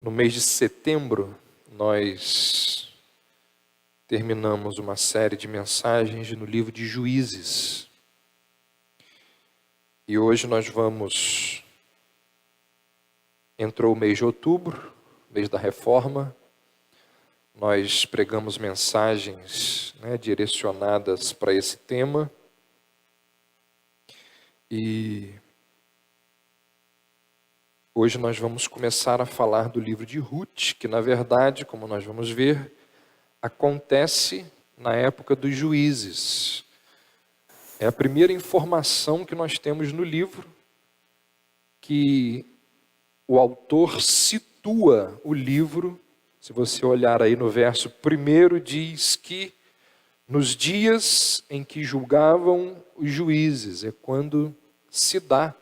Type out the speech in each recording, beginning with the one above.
No mês de setembro, nós terminamos uma série de mensagens no livro de Juízes. E hoje entrou o mês de outubro, mês da reforma. Nós pregamos mensagens direcionadas para esse tema. E hoje nós vamos começar a falar do livro de Ruth, que na verdade, como nós vamos ver, acontece na época dos juízes. É a primeira informação que nós temos no livro, que o autor situa o livro. Se você olhar aí no verso 1, diz que nos dias em que julgavam os juízes, é quando se dá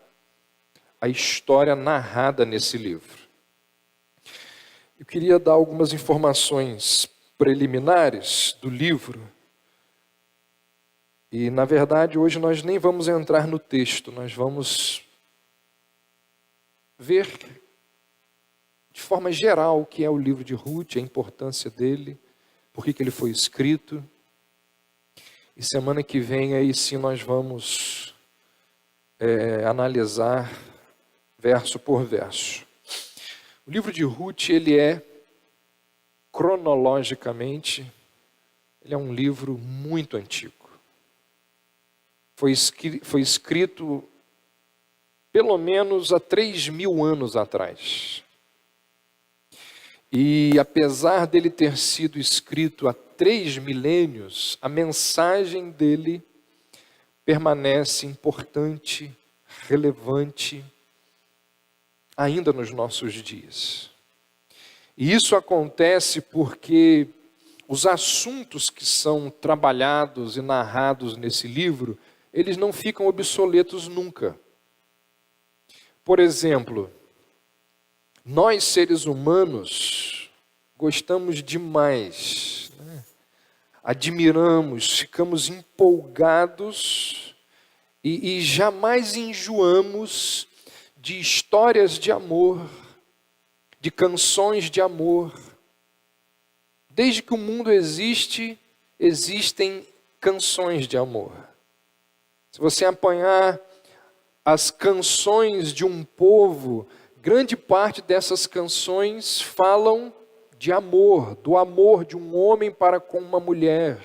a história narrada nesse livro. Eu queria dar algumas informações preliminares do livro. E, na verdade, hoje nós nem vamos entrar no texto, nós vamos ver de forma geral o que é o livro de Ruth, a importância dele, por que ele foi escrito. E semana que vem aí sim nós vamos analisar verso por verso. O livro de Ruth, ele é, cronologicamente, ele é um livro muito antigo. Foi escrito pelo menos há 3.000 anos atrás. E apesar dele ter sido escrito há 3 milênios, a mensagem dele permanece importante, relevante, ainda nos nossos dias. E isso acontece porque os assuntos que são trabalhados e narrados nesse livro, eles não ficam obsoletos nunca. Por exemplo, nós seres humanos gostamos demais, admiramos, ficamos empolgados e jamais enjoamos de histórias de amor, de canções de amor. Desde que o mundo existe, existem canções de amor. Se você apanhar as canções de um povo, grande parte dessas canções falam de amor, do amor de um homem para com uma mulher.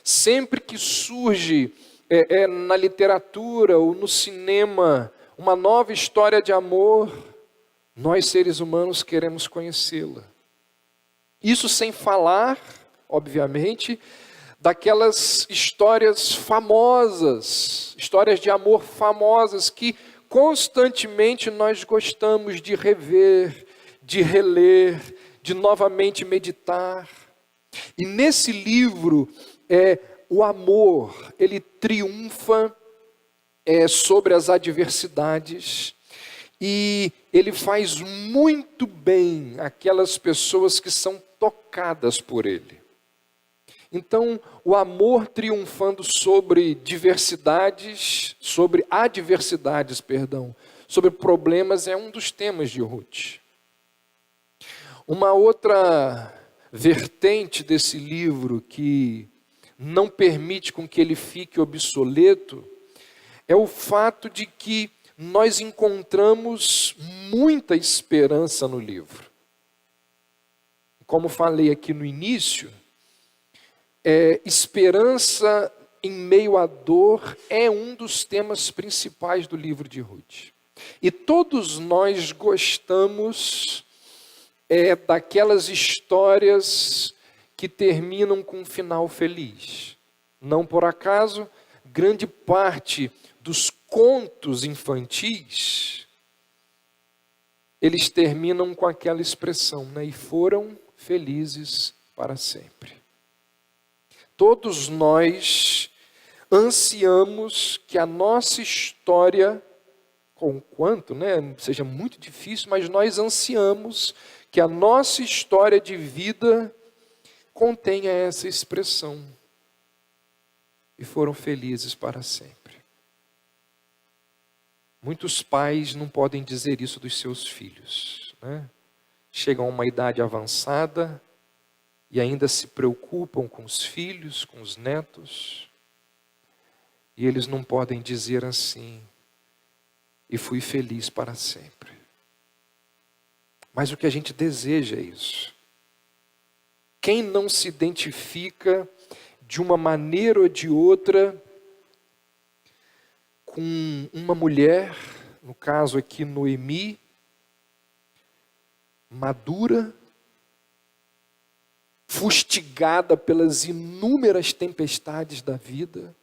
Sempre que surge na literatura ou no cinema uma nova história de amor, nós seres humanos queremos conhecê-la. Isso sem falar, obviamente, daquelas histórias famosas, histórias de amor famosas que constantemente nós gostamos de rever, de reler, de novamente meditar. E nesse livro, o amor, ele triunfa sobre as adversidades, e ele faz muito bem aquelas pessoas que são tocadas por ele. Então, o amor triunfando sobre adversidades, sobre problemas, é um dos temas de Ruth. Uma outra vertente desse livro que não permite com que ele fique obsoleto é o fato de que nós encontramos muita esperança no livro. Como falei aqui no início, esperança em meio à dor é um dos temas principais do livro de Ruth. E todos nós gostamos daquelas histórias que terminam com um final feliz. Não por acaso, grande parte dos contos infantis, eles terminam com aquela expressão, e foram felizes para sempre. Todos nós ansiamos que a nossa história, conquanto seja muito difícil, mas nós ansiamos que a nossa história de vida contenha essa expressão. E foram felizes para sempre. Muitos pais não podem dizer isso dos seus filhos, chegam a uma idade avançada e ainda se preocupam com os filhos, com os netos, e eles não podem dizer assim: e fui feliz para sempre. Mas o que a gente deseja é isso. Quem não se identifica de uma maneira ou de outra com uma mulher, no caso aqui Noemi, madura, fustigada pelas inúmeras tempestades da vida?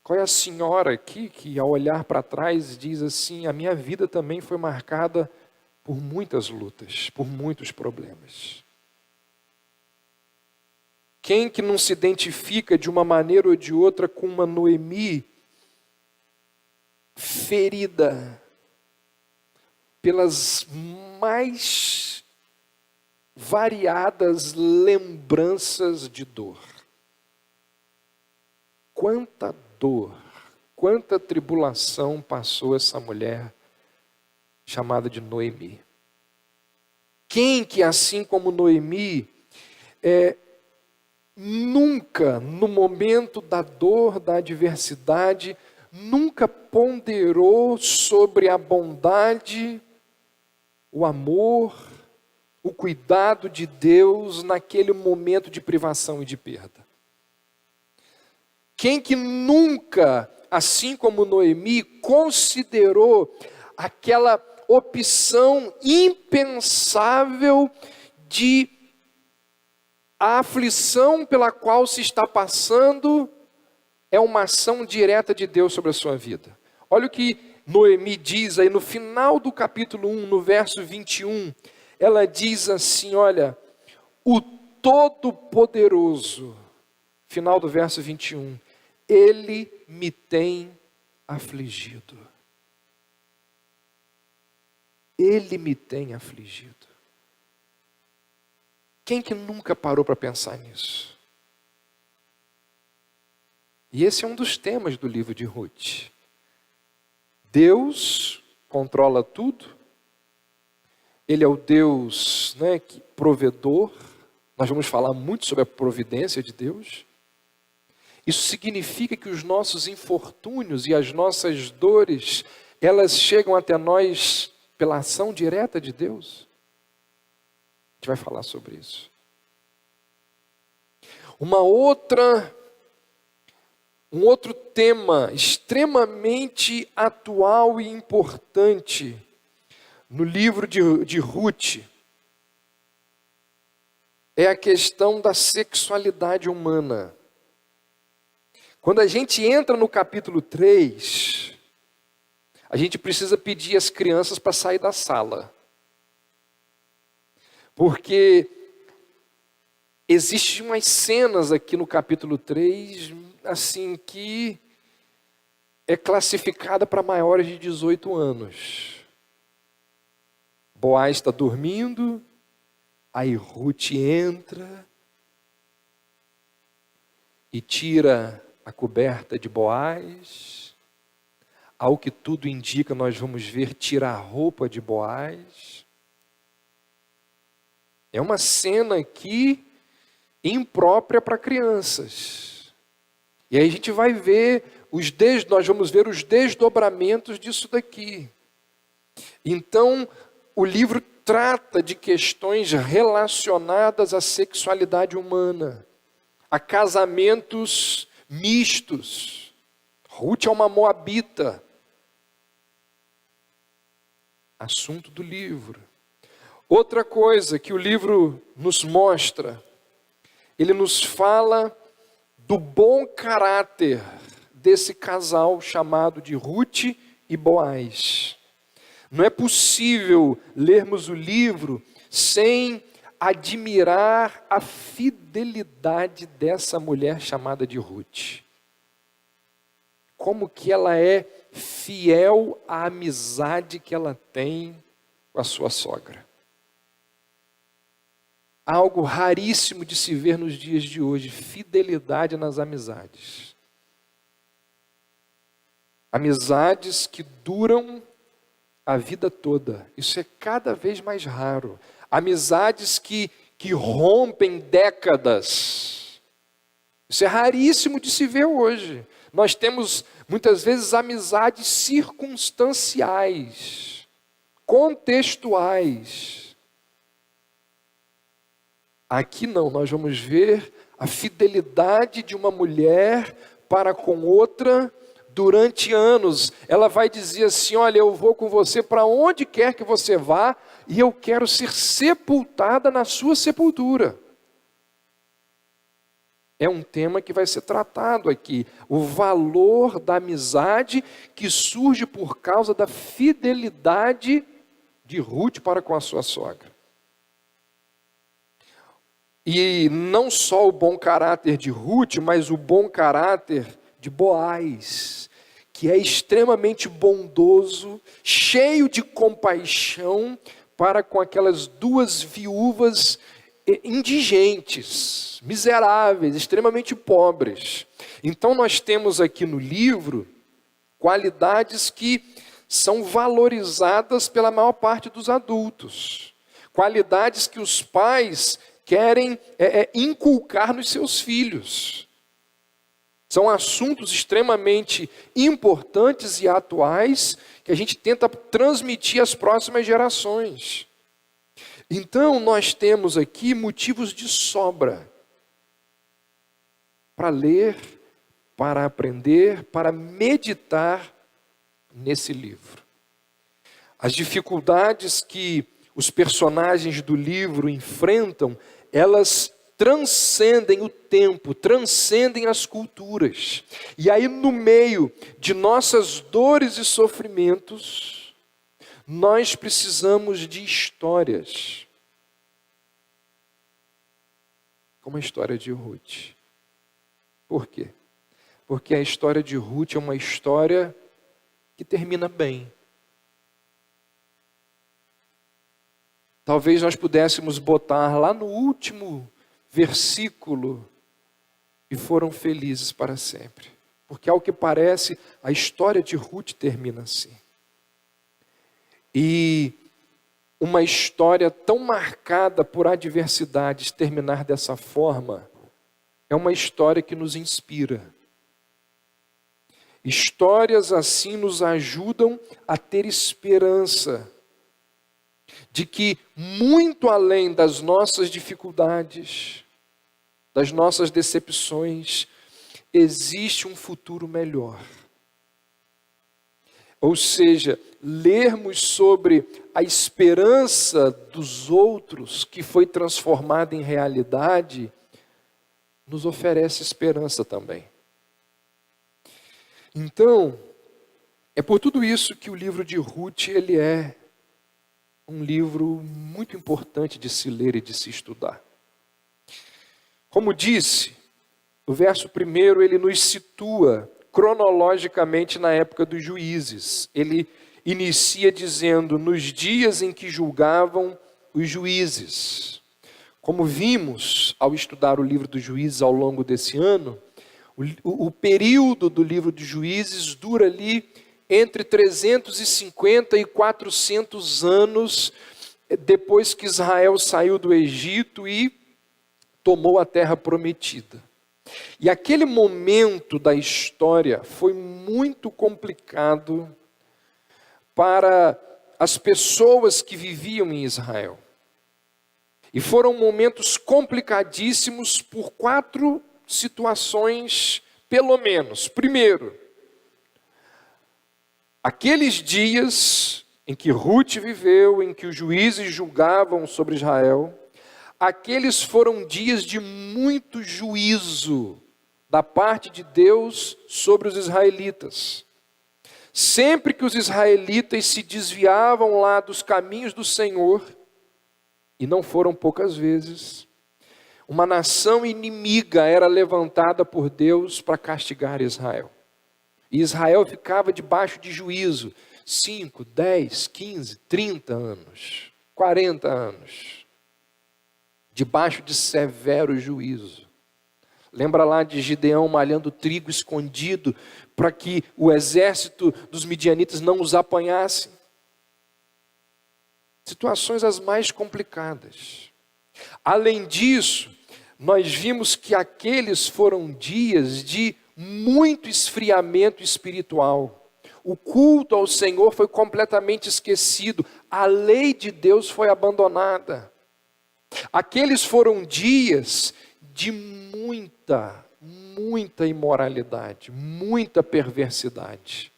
Qual é a senhora aqui que, ao olhar para trás, diz assim: a minha vida também foi marcada por muitas lutas, por muitos problemas? Quem que não se identifica de uma maneira ou de outra com uma Noemi ferida pelas mais variadas lembranças de dor? Quanta dor, quanta tribulação passou essa mulher chamada de Noemi. Quem que, assim como Noemi, nunca, no momento da dor, da adversidade, nunca ponderou sobre a bondade, o amor, o cuidado de Deus naquele momento de privação e de perda? Quem que nunca, assim como Noemi, considerou aquela opção impensável de a aflição pela qual se está passando é uma ação direta de Deus sobre a sua vida? Olha o que Noemi diz aí no final do capítulo 1, no verso 21. Ela diz assim, olha: o Todo-Poderoso, final do verso 21, Ele me tem afligido. Ele me tem afligido. Quem que nunca parou para pensar nisso? E esse é um dos temas do livro de Ruth. Deus controla tudo. Ele é o Deus, provedor. Nós vamos falar muito sobre a providência de Deus. Isso significa que os nossos infortúnios e as nossas dores, elas chegam até nós pela ação direta de Deus. A gente vai falar sobre isso. Um outro tema extremamente atual e importante no livro de Ruth é a questão da sexualidade humana. Quando a gente entra no capítulo 3, a gente precisa pedir às crianças para sair da sala. Porque existem umas cenas aqui no capítulo 3, assim, que é classificada para maiores de 18 anos. Boaz está dormindo, aí Ruth entra e tira a coberta de Boaz. Ao que tudo indica, nós vamos ver tirar a roupa de Boaz. É uma cena aqui imprópria para crianças. E aí a gente vai ver nós vamos ver os desdobramentos disso daqui. Então, o livro trata de questões relacionadas à sexualidade humana, a casamentos mistos. Ruth é uma moabita. Assunto do livro. Outra coisa que o livro nos mostra, ele nos fala do bom caráter desse casal chamado de Ruth e Boaz. Não é possível lermos o livro sem admirar a fidelidade dessa mulher chamada de Ruth. Como que ela é fiel à amizade que ela tem com a sua sogra. Algo raríssimo de se ver nos dias de hoje, fidelidade nas amizades. Amizades que duram a vida toda. Isso é cada vez mais raro. Amizades que rompem décadas. Isso é raríssimo de se ver hoje. Nós temos, muitas vezes, amizades circunstanciais, contextuais. Aqui não, nós vamos ver a fidelidade de uma mulher para com outra durante anos. Ela vai dizer assim: olha, eu vou com você para onde quer que você vá e eu quero ser sepultada na sua sepultura. É um tema que vai ser tratado aqui. O valor da amizade que surge por causa da fidelidade de Ruth para com a sua sogra. E não só o bom caráter de Ruth, mas o bom caráter de Boaz, que é extremamente bondoso, cheio de compaixão para com aquelas duas viúvas indigentes, miseráveis, extremamente pobres. Então nós temos aqui no livro qualidades que são valorizadas pela maior parte dos adultos, qualidades que os pais querem inculcar nos seus filhos. São assuntos extremamente importantes e atuais que a gente tenta transmitir às próximas gerações. Então, nós temos aqui motivos de sobra para ler, para aprender, para meditar nesse livro. As dificuldades que os personagens do livro enfrentam, elas transcendem o tempo, transcendem as culturas. E aí, no meio de nossas dores e sofrimentos, nós precisamos de histórias. Como a história de Ruth. Por quê? Porque a história de Ruth é uma história que termina bem. Talvez nós pudéssemos botar lá no último versículo: e foram felizes para sempre. Porque, ao que parece, a história de Ruth termina assim. E uma história tão marcada por adversidades terminar dessa forma é uma história que nos inspira. Histórias assim nos ajudam a ter esperança de que, muito além das nossas dificuldades, das nossas decepções, existe um futuro melhor. Ou seja, lermos sobre a esperança dos outros que foi transformada em realidade, nos oferece esperança também. Então, é por tudo isso que o livro de Ruth, ele é um livro muito importante de se ler e de se estudar. Como disse, o verso 1, ele nos situa cronologicamente na época dos juízes. Ele inicia dizendo: nos dias em que julgavam os juízes. Como vimos ao estudar o livro dos juízes ao longo desse ano, o período do livro dos juízes dura ali entre 350 e 400 anos depois que Israel saiu do Egito e tomou a terra prometida. E aquele momento da história foi muito complicado para as pessoas que viviam em Israel. E foram momentos complicadíssimos por 4 situações, pelo menos. Primeiro, aqueles dias em que Ruth viveu, em que os juízes julgavam sobre Israel, aqueles foram dias de muito juízo da parte de Deus sobre os israelitas. Sempre que os israelitas se desviavam lá dos caminhos do Senhor, e não foram poucas vezes, uma nação inimiga era levantada por Deus para castigar Israel. E Israel ficava debaixo de juízo 5, 10, 15, 30 anos, 40 anos, debaixo de severo juízo. Lembra lá de Gideão malhando trigo escondido para que o exército dos midianitas não os apanhasse? situações as mais complicadas. Além disso, nós vimos que aqueles foram dias de muito esfriamento espiritual. O culto ao Senhor foi completamente esquecido. A lei de Deus foi abandonada. Aqueles foram dias de muita imoralidade, muita perversidade.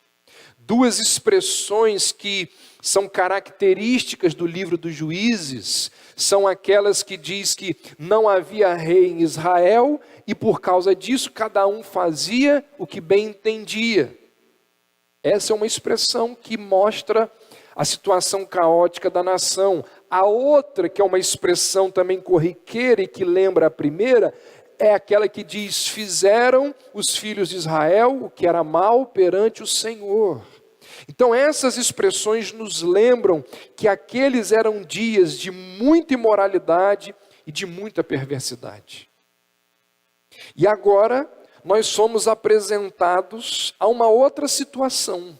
Duas expressões que são características do livro dos Juízes são aquelas que diz que não havia rei em Israel e por causa disso cada um fazia o que bem entendia. Essa é uma expressão que mostra a situação caótica da nação. A outra, que é uma expressão também corriqueira e que lembra a primeira, é aquela que diz: fizeram os filhos de Israel o que era mal perante o Senhor. Então essas expressões nos lembram que aqueles eram dias de muita imoralidade e de muita perversidade. E agora nós somos apresentados a uma outra situação.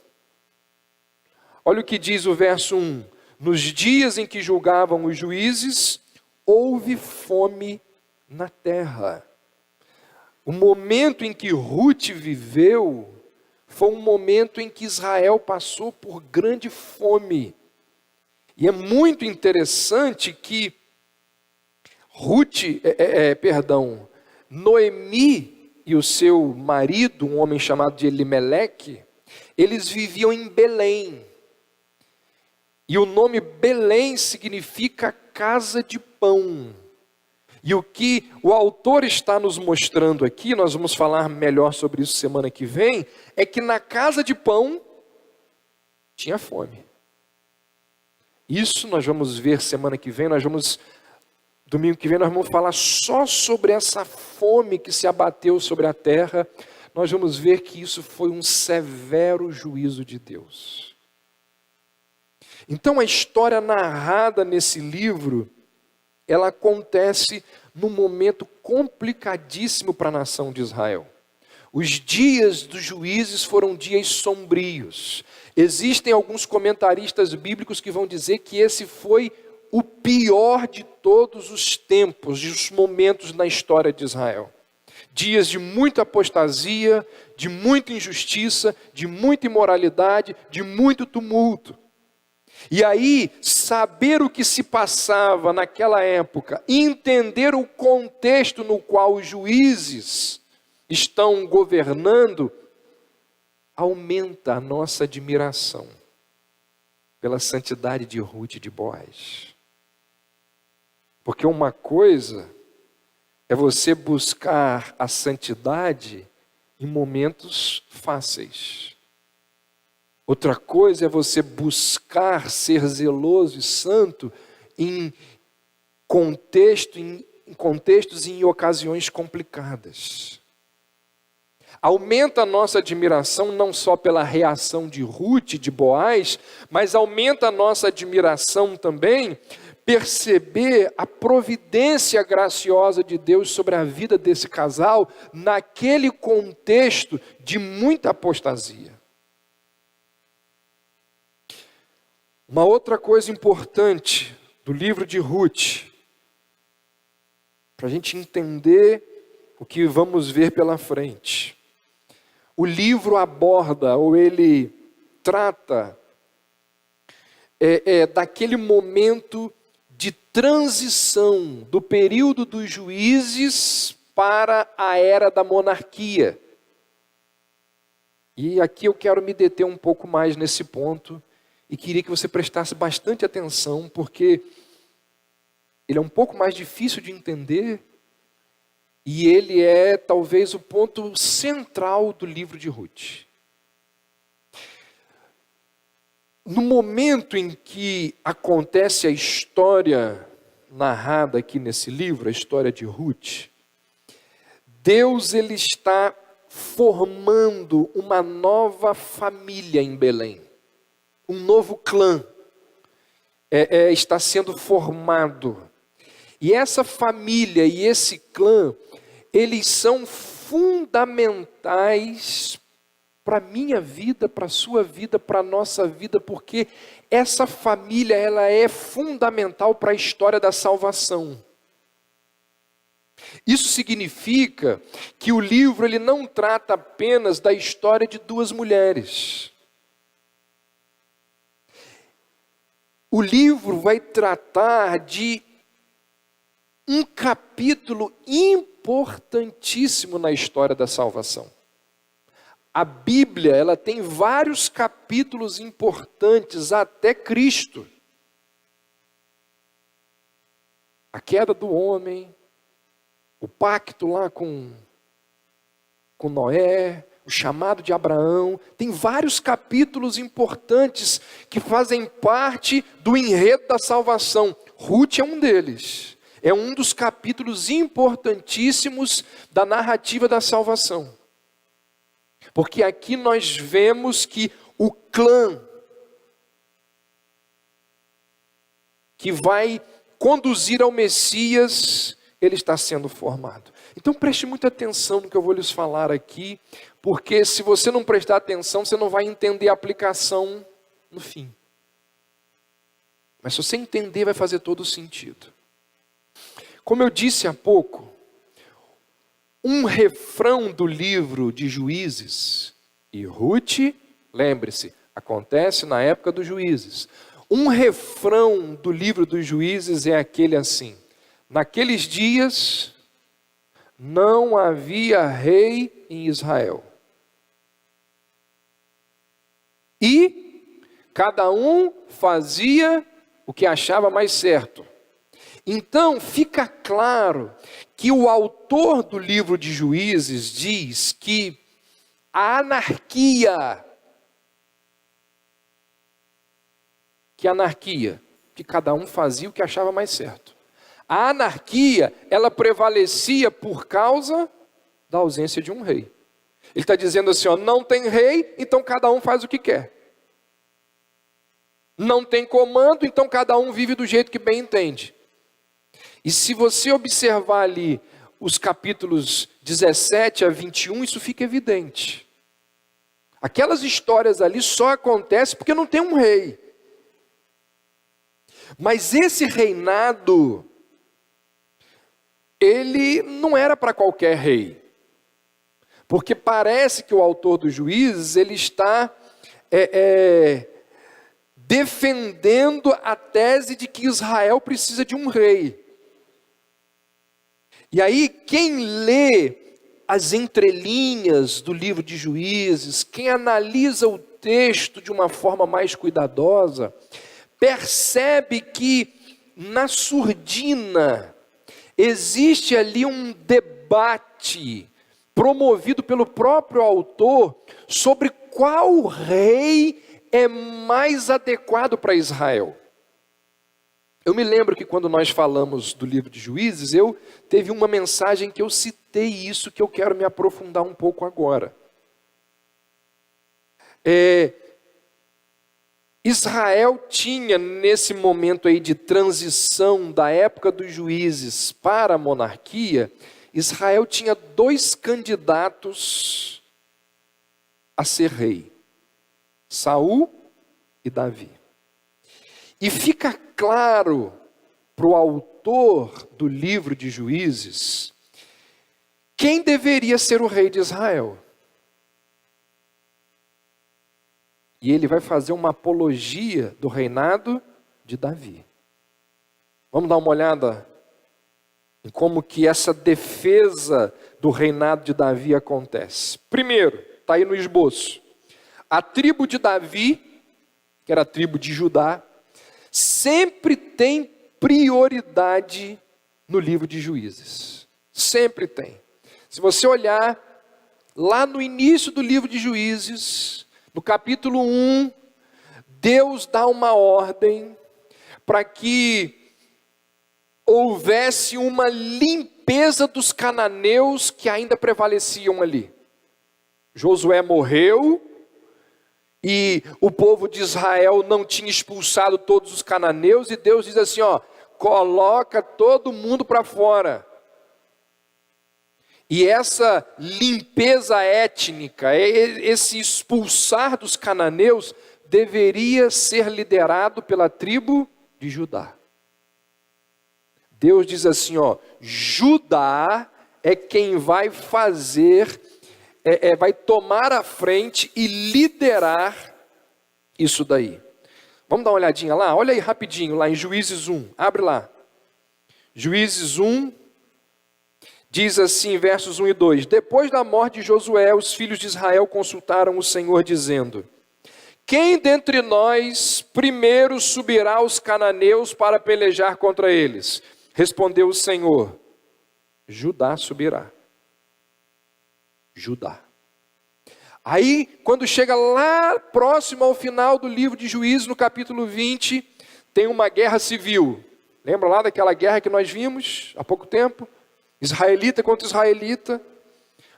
Olha o que diz o verso 1. Nos dias em que julgavam os juízes, houve fome na terra. O momento em que Ruth viveu foi um momento em que Israel passou por grande fome. E é muito interessante que Noemi e o seu marido, um homem chamado de Elimeleque, eles viviam em Belém. E o nome Belém significa casa de pão. E o que o autor está nos mostrando aqui, nós vamos falar melhor sobre isso semana que vem, é que na casa de pão tinha fome. Isso nós vamos ver semana que vem, domingo que vem nós vamos falar só sobre essa fome que se abateu sobre a terra. Nós vamos ver que isso foi um severo juízo de Deus. Então a história narrada nesse livro, ela acontece num momento complicadíssimo para a nação de Israel. Os dias dos juízes foram dias sombrios. Existem alguns comentaristas bíblicos que vão dizer que esse foi o pior de todos os tempos, dos momentos na história de Israel. Dias de muita apostasia, de muita injustiça, de muita imoralidade, de muito tumulto. E aí, saber o que se passava naquela época, entender o contexto no qual os juízes estão governando, aumenta a nossa admiração pela santidade de Ruth e de Boaz. Porque uma coisa é você buscar a santidade em momentos fáceis. Outra coisa é você buscar ser zeloso e santo em contextos e em ocasiões complicadas. Aumenta a nossa admiração não só pela reação de Ruth e de Boaz, mas aumenta a nossa admiração também perceber a providência graciosa de Deus sobre a vida desse casal naquele contexto de muita apostasia. Uma outra coisa importante do livro de Ruth, para a gente entender o que vamos ver pela frente. O livro aborda, ou ele trata, daquele momento de transição do período dos juízes para a era da monarquia. E aqui eu quero me deter um pouco mais nesse ponto, e queria que você prestasse bastante atenção, porque ele é um pouco mais difícil de entender, e ele é talvez o ponto central do livro de Ruth. No momento em que acontece a história narrada aqui nesse livro, a história de Ruth, Deus ele está formando uma nova família em Belém. Um novo clã está sendo formado. E essa família e esse clã, eles são fundamentais para a minha vida, para a sua vida, para a nossa vida, porque essa família ela é fundamental para a história da salvação. Isso significa que o livro ele não trata apenas da história de duas mulheres. O livro vai tratar de um capítulo importantíssimo na história da salvação. A Bíblia, ela tem vários capítulos importantes até Cristo. A queda do homem, o pacto lá com Noé, o chamado de Abraão, tem vários capítulos importantes que fazem parte do enredo da salvação. Ruth é um deles. É um dos capítulos importantíssimos da narrativa da salvação. Porque aqui nós vemos que o clã que vai conduzir ao Messias, ele está sendo formado. Então preste muita atenção no que eu vou lhes falar aqui, porque se você não prestar atenção, você não vai entender a aplicação no fim. Mas se você entender, vai fazer todo sentido. Como eu disse há pouco, um refrão do livro de Juízes, e Ruth, lembre-se, acontece na época dos Juízes. Um refrão do livro dos Juízes é aquele assim: naqueles dias não havia rei em Israel. E cada um fazia o que achava mais certo. Então fica claro que o autor do livro de Juízes diz que a anarquia, que cada um fazia o que achava mais certo. A anarquia, ela prevalecia por causa da ausência de um rei. Ele está dizendo assim, ó, não tem rei, então cada um faz o que quer. Não tem comando, então cada um vive do jeito que bem entende. E se você observar ali os capítulos 17 a 21, isso fica evidente. Aquelas histórias ali só acontecem porque não tem um rei. Mas esse reinado, ele não era para qualquer rei. Porque parece que o autor dos Juízes, ele está defendendo a tese de que Israel precisa de um rei. E aí, quem lê as entrelinhas do livro de Juízes, quem analisa o texto de uma forma mais cuidadosa, percebe que na surdina existe ali um debate promovido pelo próprio autor sobre qual rei é mais adequado para Israel. Eu me lembro que quando nós falamos do livro de Juízes, teve uma mensagem que eu citei isso, que eu quero me aprofundar um pouco agora. Israel tinha, nesse momento aí de transição da época dos juízes para a monarquia, Israel tinha 2 candidatos a ser rei, Saul e Davi. E fica claro para o autor do livro de Juízes quem deveria ser o rei de Israel. E ele vai fazer uma apologia do reinado de Davi. Vamos dar uma olhada em como que essa defesa do reinado de Davi acontece. Primeiro, está aí no esboço. A tribo de Davi, que era a tribo de Judá, sempre tem prioridade no livro de Juízes. Sempre tem. Se você olhar lá no início do livro de Juízes, no capítulo 1, Deus dá uma ordem para que houvesse uma limpeza dos cananeus que ainda prevaleciam ali. Josué morreu e o povo de Israel não tinha expulsado todos os cananeus, e Deus diz assim, ó, coloca todo mundo para fora. E essa limpeza étnica, esse expulsar dos cananeus, deveria ser liderado pela tribo de Judá. Deus diz assim, Judá é quem vai fazer, vai tomar a frente e liderar isso daí. Vamos dar uma olhadinha lá? Olha aí rapidinho, lá em Juízes 1, abre lá. Juízes 1, diz assim, versos 1 e 2. Depois da morte de Josué, os filhos de Israel consultaram o Senhor, dizendo: quem dentre nós primeiro subirá aos cananeus para pelejar contra eles? Respondeu o Senhor: Judá subirá. Judá. Aí, quando chega lá próximo ao final do livro de Juízes, no capítulo 20, tem uma guerra civil. Lembra lá daquela guerra que nós vimos há pouco tempo? Israelita contra israelita,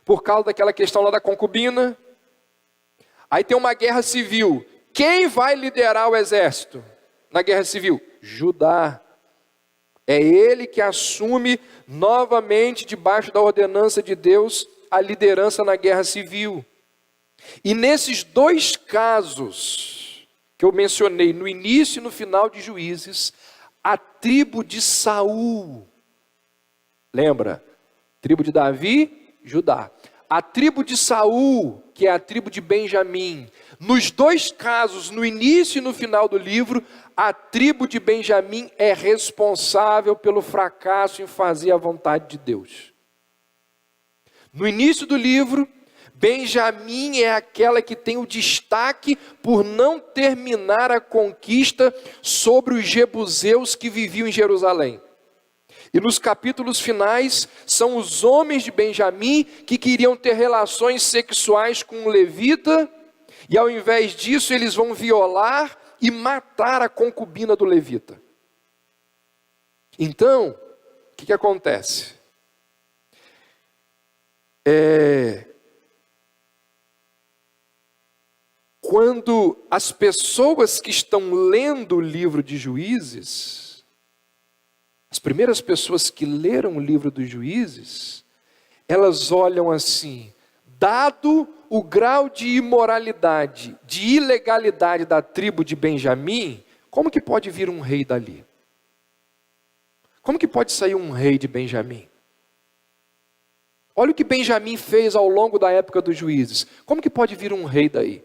por causa daquela questão lá da concubina. Aí tem uma guerra civil. Quem vai liderar o exército na guerra civil? Judá. É ele que assume novamente, debaixo da ordenança de Deus, a liderança na guerra civil. E nesses dois casos que eu mencionei, no início e no final de Juízes, a tribo de Saul, lembra? Tribo de Davi, Judá. A tribo de Saul, que é a tribo de Benjamim. Nos dois casos, no início e no final do livro, a tribo de Benjamim é responsável pelo fracasso em fazer a vontade de Deus. No início do livro, Benjamim é aquela que tem o destaque por não terminar a conquista sobre os jebuseus que viviam em Jerusalém. E nos capítulos finais, são os homens de Benjamim que queriam ter relações sexuais com um levita, e ao invés disso eles vão violar e matar a concubina do levita. Então, o que acontece? Quando as pessoas que estão lendo o livro de Juízes, as primeiras pessoas que leram o livro dos Juízes, elas olham assim: dado o grau de imoralidade, de ilegalidade da tribo de Benjamim, como que pode vir um rei dali? Como que pode sair um rei de Benjamim? Olha o que Benjamim fez ao longo da época dos Juízes. Como que pode vir um rei daí?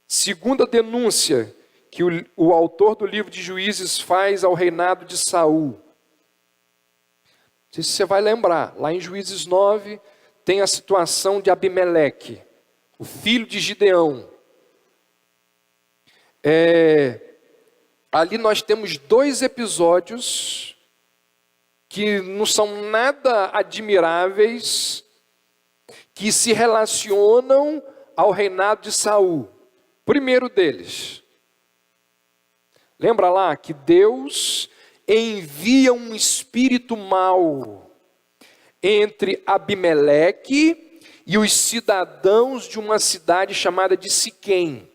Segunda denúncia que o autor do livro de Juízes faz ao reinado de Saul. Não sei se você vai lembrar, lá em Juízes 9, tem a situação de Abimeleque, o filho de Gideão. Ali nós temos dois episódios que não são nada admiráveis, que se relacionam ao reinado de Saul. Primeiro deles, lembra lá que Deus envia um espírito mau entre Abimeleque e os cidadãos de uma cidade chamada de Siquém.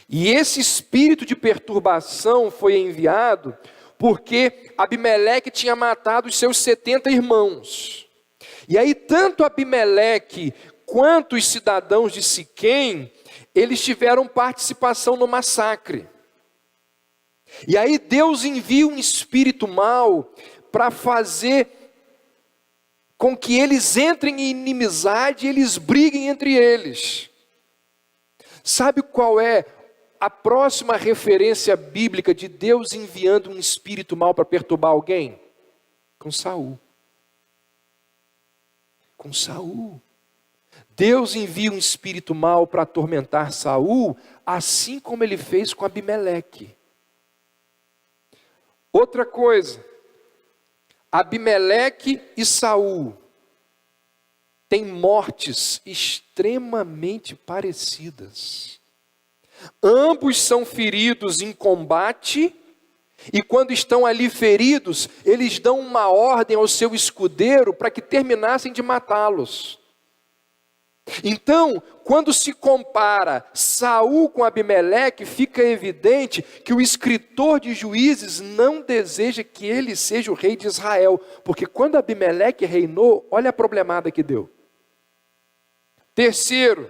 E esse espírito de perturbação foi enviado porque Abimeleque tinha matado os seus 70 irmãos. E aí tanto Abimeleque quanto os cidadãos de Siquém, eles tiveram participação no massacre. E aí Deus envia um espírito mau para fazer com que eles entrem em inimizade e eles briguem entre eles. Sabe qual é a próxima referência bíblica de Deus enviando um espírito mau para perturbar alguém? Com Saul. Com Saul. Deus envia um espírito mau para atormentar Saul, assim como ele fez com Abimeleque. Outra coisa, Abimeleque e Saul têm mortes extremamente parecidas. Ambos são feridos em combate, e quando estão ali feridos, eles dão uma ordem ao seu escudeiro para que terminassem de matá-los. Então, quando se compara Saul com Abimeleque, fica evidente que o escritor de Juízes não deseja que ele seja o rei de Israel, porque quando Abimeleque reinou, olha a problemada que deu. Terceira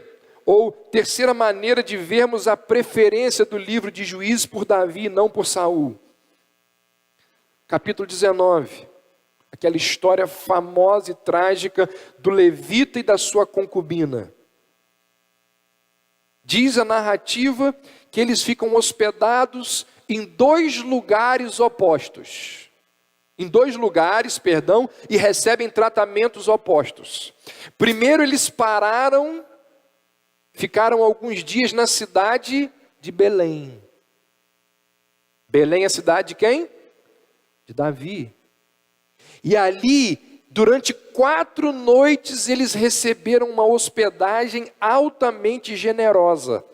maneira de vermos a preferência do livro de Juízes por Davi e não por Saul. Capítulo 19, aquela história famosa e trágica do levita e da sua concubina. Diz a narrativa que eles ficam hospedados em dois lugares opostos. E recebem tratamentos opostos. Primeiro eles ficaram alguns dias na cidade de Belém. Belém é a cidade de quem? De Davi. E ali, durante 4 noites, eles receberam uma hospedagem altamente generosa.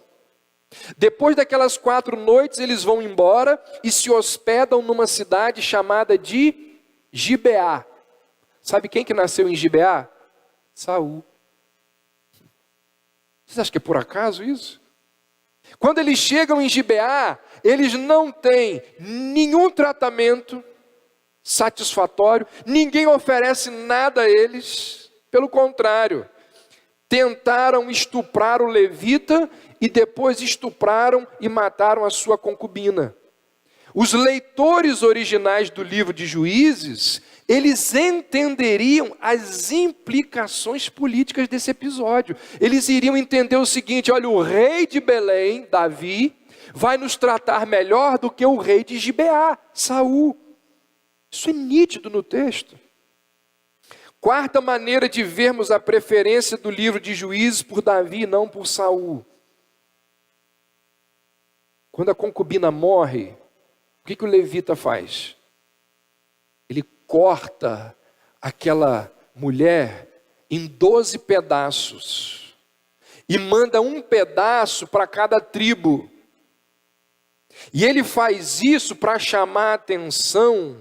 Depois daquelas 4 noites, eles vão embora e se hospedam numa cidade chamada de Gibeá. Sabe quem que nasceu em Gibeá? Saul. Vocês acham que é por acaso isso? Quando eles chegam em Gibeá, eles não têm nenhum tratamento satisfatório, ninguém oferece nada a eles, pelo contrário, tentaram estuprar o levita e depois estupraram e mataram a sua concubina. Os leitores originais do livro de Juízes, eles entenderiam as implicações políticas desse episódio. Eles iriam entender o seguinte: olha, o rei de Belém, Davi, vai nos tratar melhor do que o rei de Gibeá, Saul. Isso é nítido no texto. Quarta maneira de vermos a preferência do livro de Juízes por Davi e não por Saul. Quando a concubina morre, o que o levita faz? Ele corta aquela mulher em 12 pedaços e manda um pedaço para cada tribo. E ele faz isso para chamar a atenção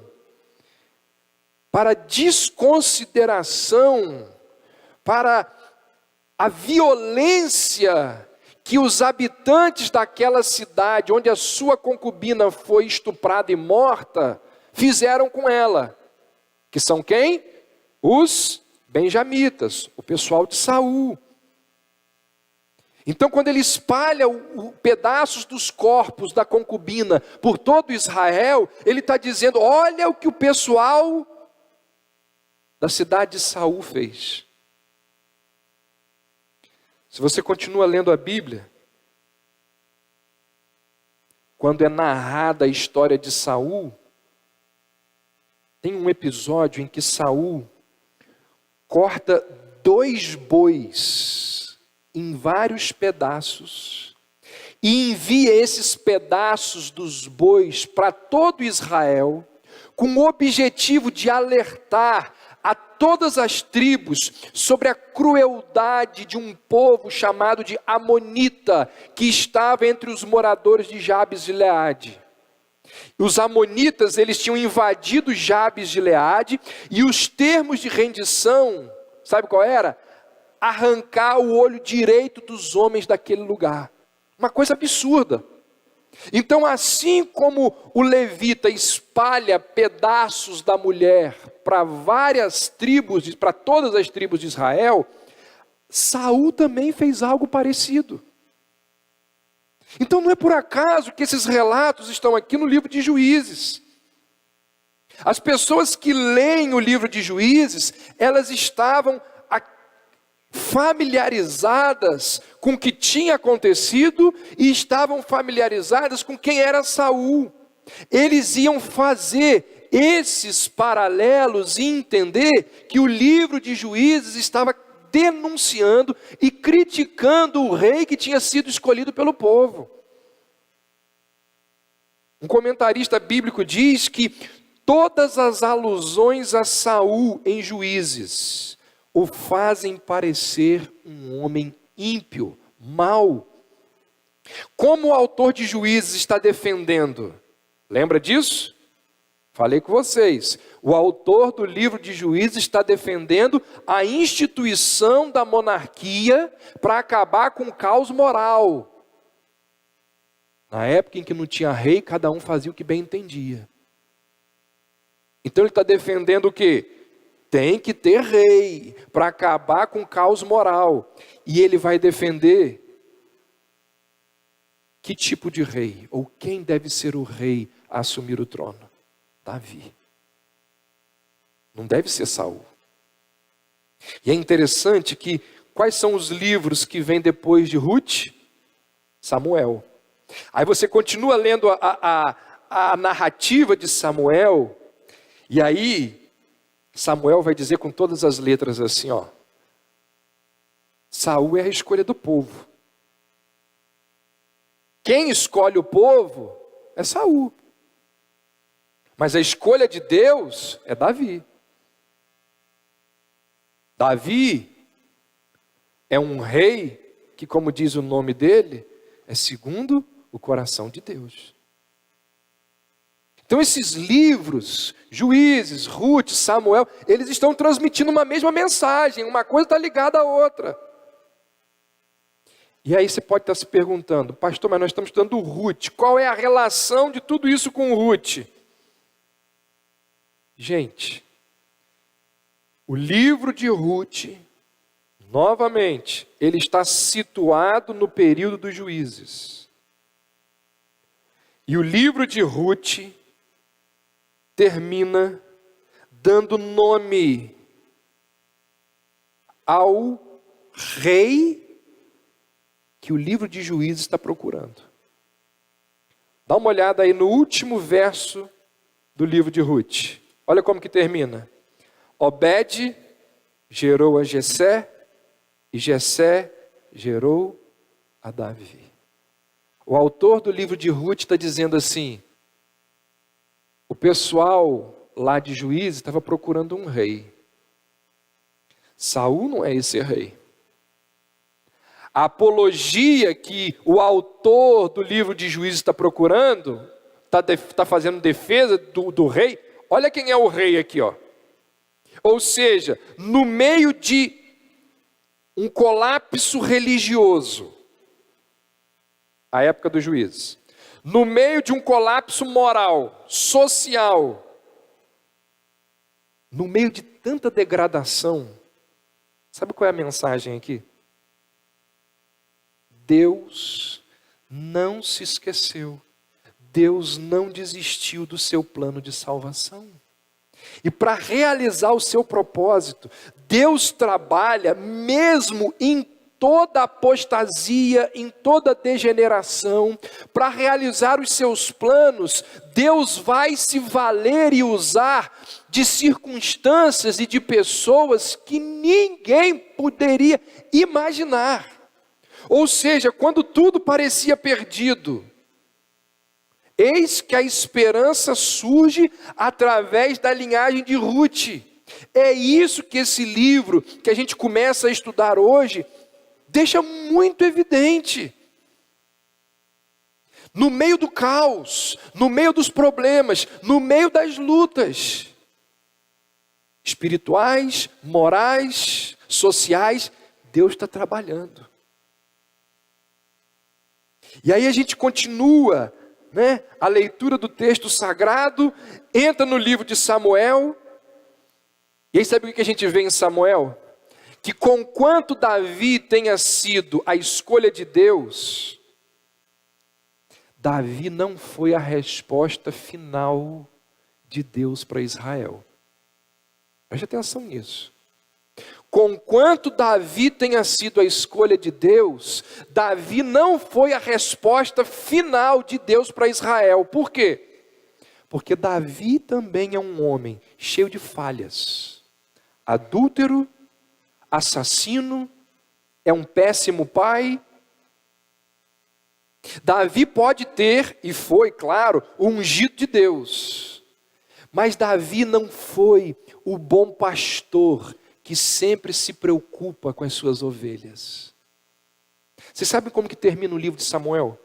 para a desconsideração, para a violência que os habitantes daquela cidade, onde a sua concubina foi estuprada e morta, fizeram com ela. Que são quem? Os benjamitas, o pessoal de Saul. Então, quando ele espalha pedaços dos corpos da concubina por todo Israel, ele está dizendo: olha o que o pessoal da cidade de Saul fez. Se você continua lendo a Bíblia, quando é narrada a história de Saul, tem um episódio em que Saul corta 2 bois em vários pedaços e envia esses pedaços dos bois para todo Israel, com o objetivo de alertar a todas as tribos sobre a crueldade de um povo chamado de Amonita, que estava entre os moradores de Jabes de Gileade. Os amonitas, eles tinham invadido Jabes de Gileade, e os termos de rendição, sabe qual era? Arrancar o olho direito dos homens daquele lugar. Uma coisa absurda. Então, assim como o levita espalha pedaços da mulher para várias tribos, para todas as tribos de Israel, Saul também fez algo parecido. Então não é por acaso que esses relatos estão aqui no livro de Juízes. As pessoas que leem o livro de Juízes, elas estavam familiarizadas com o que tinha acontecido e estavam familiarizadas com quem era Saul. Eles iam fazer esses paralelos e entender que o livro de Juízes estava denunciando e criticando o rei que tinha sido escolhido pelo povo. Um comentarista bíblico diz que todas as alusões a Saul em Juízes o fazem parecer um homem ímpio, mau. Como o autor de Juízes está defendendo? Lembra disso? Falei com vocês, o autor do livro de Juízes está defendendo a instituição da monarquia para acabar com o caos moral. Na época em que não tinha rei, cada um fazia o que bem entendia. Então ele está defendendo o quê? Tem que ter rei para acabar com o caos moral. E ele vai defender que tipo de rei, ou quem deve ser o rei a assumir o trono? Davi. Não deve ser Saul. E é interessante que quais são os livros que vêm depois de Ruth? Samuel. Aí você continua lendo a narrativa de Samuel, e aí Samuel vai dizer com todas as letras assim, ó: Saul é a escolha do povo. Quem escolhe o povo é Saul. Mas a escolha de Deus é Davi. Davi é um rei que, como diz o nome dele, é segundo o coração de Deus. Então esses livros, Juízes, Ruth, Samuel, eles estão transmitindo uma mesma mensagem, uma coisa está ligada à outra. E aí você pode estar se perguntando, pastor, mas nós estamos estudando Ruth, qual é a relação de tudo isso com Ruth? Gente, o livro de Ruth, novamente, ele está situado no período dos Juízes. E o livro de Ruth termina dando nome ao rei que o livro de Juízes está procurando. Dá uma olhada aí no último verso do livro de Ruth. Olha como que termina. Obed gerou a Jessé, e Jessé gerou a Davi. O autor do livro de Ruth está dizendo assim: o pessoal lá de Juízes estava procurando um rei. Saul não é esse rei. A apologia que o autor do livro de Juízes está procurando, está fazendo defesa do rei. Olha quem é o rei aqui, ó. Ou seja, no meio de um colapso religioso, a época dos Juízes, no meio de um colapso moral, social, no meio de tanta degradação, sabe qual é a mensagem aqui? Deus não se esqueceu. Deus não desistiu do seu plano de salvação. E para realizar o seu propósito, Deus trabalha mesmo em toda apostasia, em toda degeneração. Para realizar os seus planos, Deus vai se valer e usar de circunstâncias e de pessoas que ninguém poderia imaginar. Ou seja, quando tudo parecia perdido, eis que a esperança surge através da linhagem de Ruth. É isso que esse livro, que a gente começa a estudar hoje, deixa muito evidente. No meio do caos, no meio dos problemas, no meio das lutas espirituais, morais, sociais, Deus está trabalhando. E aí a gente continua, a leitura do texto sagrado, entra no livro de Samuel, e aí sabe o que a gente vê em Samuel? Que conquanto Davi tenha sido a escolha de Deus, Davi não foi a resposta final de Deus para Israel. Preste atenção nisso. Conquanto Davi tenha sido a escolha de Deus, Davi não foi a resposta final de Deus para Israel. Por quê? Porque Davi também é um homem cheio de falhas. Adúltero, assassino, é um péssimo pai. Davi pode ter, e foi, claro, o ungido de Deus. Mas Davi não foi o bom pastor que sempre se preocupa com as suas ovelhas. Você sabe como que termina o livro de Samuel?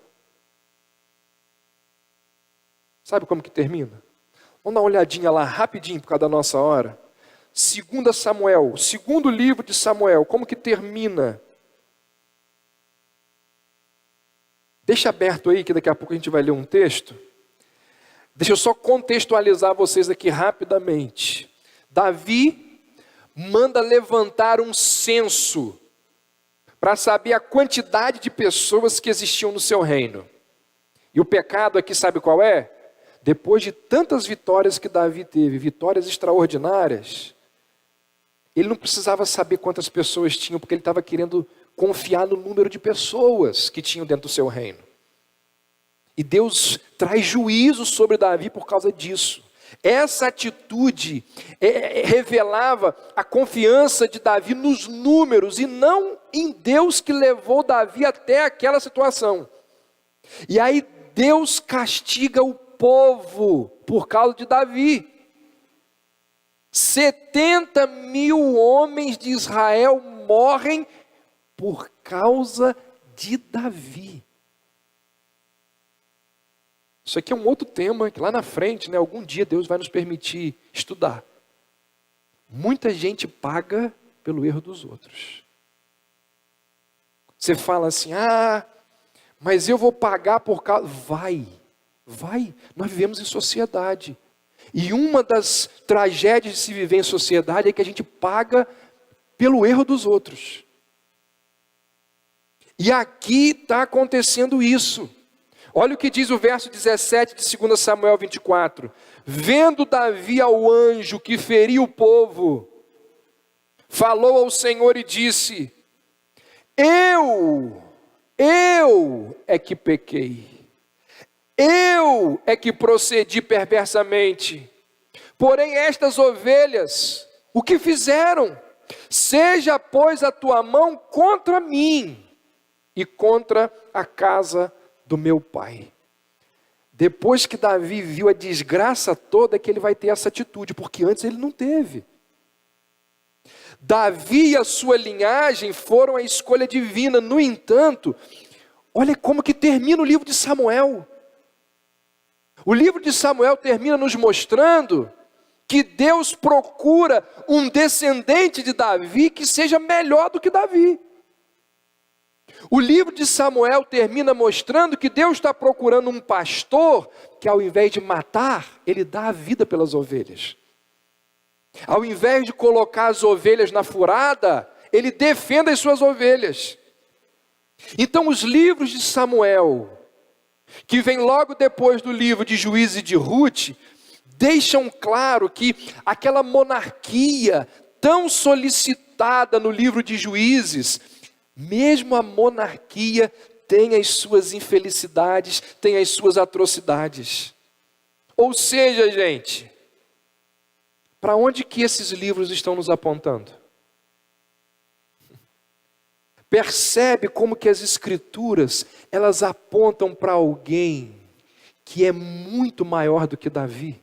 Sabe como que termina? Vamos dar uma olhadinha lá rapidinho por causa da nossa hora. 2 Samuel, segundo livro de Samuel, como que termina? Deixa aberto aí que daqui a pouco a gente vai ler um texto. Deixa eu só contextualizar vocês aqui rapidamente. Davi manda levantar um censo para saber a quantidade de pessoas que existiam no seu reino. E o pecado aqui sabe qual é? Depois de tantas vitórias que Davi teve, vitórias extraordinárias, ele não precisava saber quantas pessoas tinham, porque ele estava querendo confiar no número de pessoas que tinham dentro do seu reino. E Deus traz juízo sobre Davi por causa disso. Essa atitude revelava a confiança de Davi nos números e não em Deus que levou Davi até aquela situação. E aí Deus castiga o povo por causa de Davi. 70.000 homens de Israel morrem por causa de Davi. Isso aqui é um outro tema que lá na frente, algum dia Deus vai nos permitir estudar. Muita gente paga pelo erro dos outros. Você fala assim, mas eu vou pagar por causa... Vai. Nós vivemos em sociedade. E uma das tragédias de se viver em sociedade é que a gente paga pelo erro dos outros. E aqui está acontecendo isso. Olha o que diz o verso 17 de 2 Samuel 24. Vendo Davi ao anjo que feria o povo, falou ao Senhor e disse, eu é que pequei. Eu é que procedi perversamente. Porém estas ovelhas, o que fizeram? Seja, pois, a tua mão contra mim e contra a casa do meu pai. Depois que Davi viu a desgraça toda, é que ele vai ter essa atitude, porque antes ele não teve. Davi e a sua linhagem foram a escolha divina. No entanto, olha como que termina o livro de Samuel. O livro de Samuel termina nos mostrando que Deus procura um descendente de Davi que seja melhor do que Davi. O livro de Samuel termina mostrando que Deus está procurando um pastor que, ao invés de matar, ele dá a vida pelas ovelhas. Ao invés de colocar as ovelhas na furada, ele defende as suas ovelhas. Então os livros de Samuel, que vem logo depois do livro de Juízes e de Ruth, deixam claro que aquela monarquia tão solicitada no livro de Juízes, mesmo a monarquia tem as suas infelicidades, tem as suas atrocidades. Ou seja, gente, para onde que esses livros estão nos apontando? Percebe como que as escrituras, elas apontam para alguém que é muito maior do que Davi.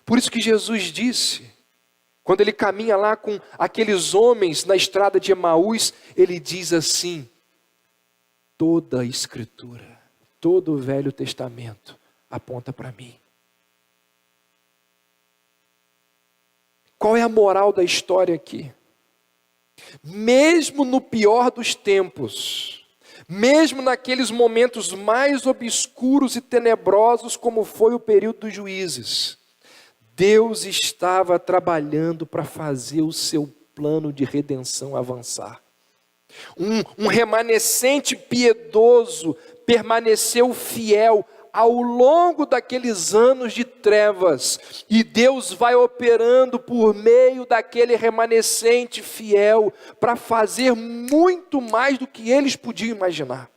Por isso que Jesus disse, quando ele caminha lá com aqueles homens na estrada de Emaús, ele diz assim, toda a escritura, todo o Velho Testamento aponta para mim. Qual é a moral da história aqui? Mesmo no pior dos tempos, mesmo naqueles momentos mais obscuros e tenebrosos como foi o período dos juízes, Deus estava trabalhando para fazer o seu plano de redenção avançar. Um remanescente piedoso permaneceu fiel ao longo daqueles anos de trevas, e Deus vai operando por meio daquele remanescente fiel para fazer muito mais do que eles podiam imaginar.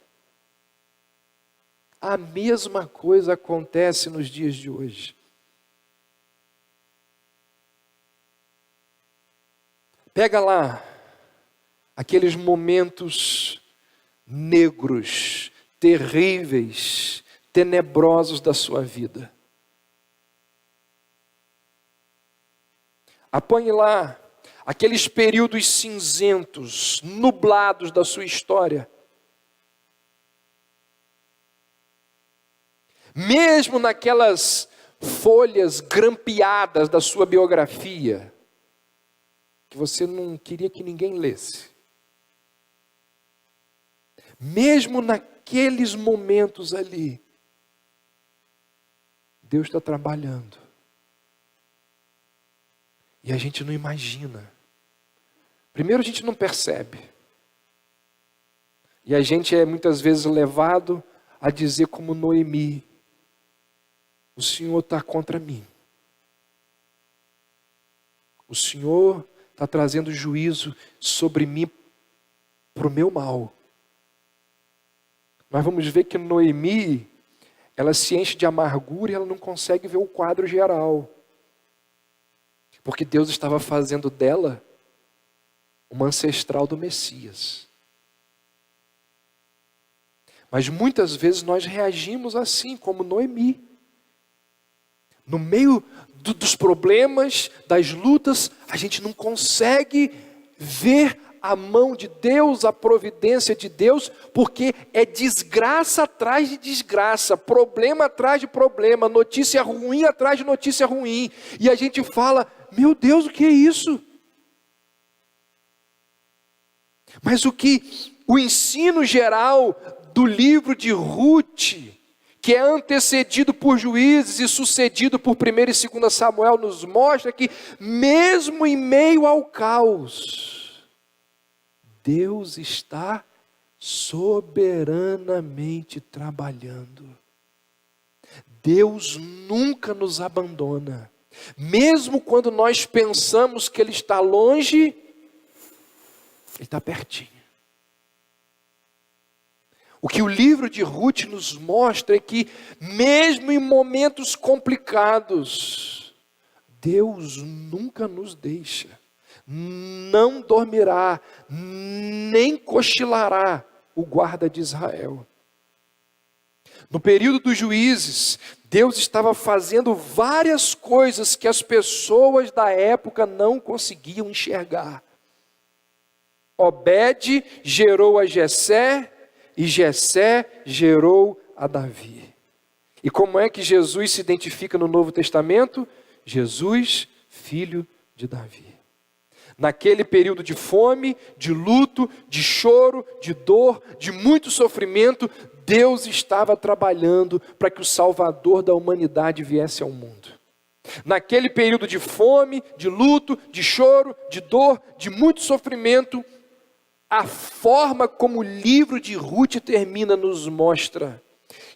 A mesma coisa acontece nos dias de hoje. Pega lá aqueles momentos negros, terríveis, tenebrosos da sua vida. Apanhe lá aqueles períodos cinzentos, nublados da sua história. Mesmo naquelas folhas grampeadas da sua biografia, que você não queria que ninguém lesse. Mesmo naqueles momentos ali, Deus está trabalhando. E a gente não imagina. Primeiro a gente não percebe. E a gente é muitas vezes levado a dizer como Noemi: o Senhor está contra mim. O Senhor está trazendo juízo sobre mim para o meu mal. Nós vamos ver que Noemi, ela se enche de amargura e ela não consegue ver o quadro geral. Porque Deus estava fazendo dela uma ancestral do Messias. Mas muitas vezes nós reagimos assim, como Noemi. No meio dos problemas, das lutas, a gente não consegue ver a mão de Deus, a providência de Deus, porque é desgraça atrás de desgraça, problema atrás de problema, notícia ruim atrás de notícia ruim. E a gente fala: meu Deus, o que é isso? Mas o ensino geral do livro de Ruth, que é antecedido por Juízes e sucedido por 1 e 2 Samuel, nos mostra que mesmo em meio ao caos, Deus está soberanamente trabalhando. Deus nunca nos abandona. Mesmo quando nós pensamos que Ele está longe, Ele está pertinho. O que o livro de Ruth nos mostra é que, mesmo em momentos complicados, Deus nunca nos deixa, não dormirá, nem cochilará o guarda de Israel. No período dos juízes, Deus estava fazendo várias coisas que as pessoas da época não conseguiam enxergar. Obed gerou a Jessé, e Jessé gerou a Davi. E como é que Jesus se identifica no Novo Testamento? Jesus, filho de Davi. Naquele período de fome, de luto, de choro, de dor, de muito sofrimento, Deus estava trabalhando para que o Salvador da humanidade viesse ao mundo. Naquele período de fome, de luto, de choro, de dor, de muito sofrimento, a forma como o livro de Ruth termina nos mostra